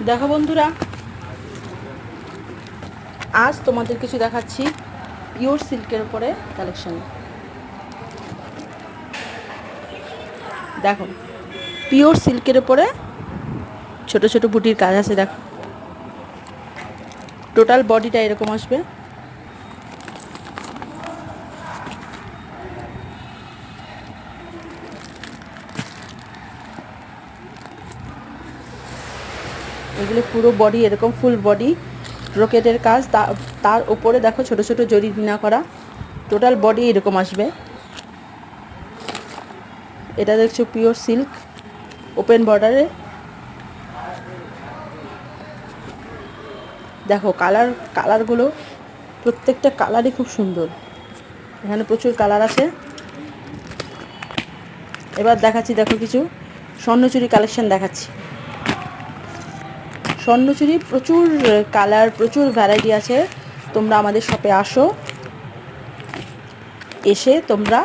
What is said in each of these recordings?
দেখো বন্ধুরা, আজ তোমাদের কিছু দেখাচ্ছি পিওর সিল্কের উপরে কালেকশন। দেখো, পিওর সিল্কের উপরে ছোট ছোট বুটির কাজ আছে। দেখো, টোটাল বডিটা এরকম আসবে। এগুলো পুরো বডি এরকম ফুল বডি ব্রোকেটের কাজ, তার উপরে দেখো ছোট ছোট জরি বিনা করা। টোটাল বডি এরকম আসবে। এটা দেখছো পিওর সিল্ক ওপেন বর্ডারে। দেখো কালারগুলো প্রত্যেকটা কালারই খুব সুন্দর। এখানে প্রচুর কালার আছে। এবার দেখাচ্ছি, দেখো কিছু স্বর্ণচুরি কালেকশন দেখাচ্ছি। স্বর্ণচুরি প্রচুর কালার, প্রচুর ভ্যারাইটি আছে। তোমরা আমাদের শপে আসো, এসে তোমরা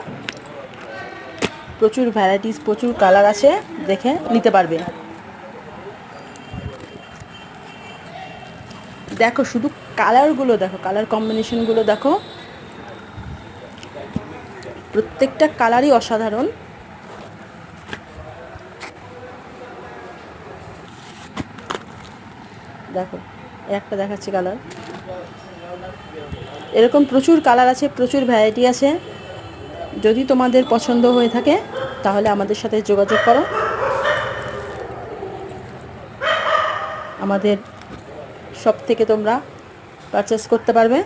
প্রচুর ভ্যারাইটিস, প্রচুর কালার আছে, দেখে নিতে পারবে। দেখো শুধু কালারগুলো দেখো, কালার কম্বিনেশনগুলো দেখো, প্রত্যেকটা কালারই অসাধারণ। দেখো একটা দেখাচ্ছি কালার, এরকম প্রচুর কালার আছে, প্রচুর ভ্যারাইটি আছে। যদি তোমাদের পছন্দ হয়ে থাকে তাহলে আমাদের সাথে যোগাযোগ করো। আমাদের শপ থেকে তোমরা পারচেস করতে পারবে।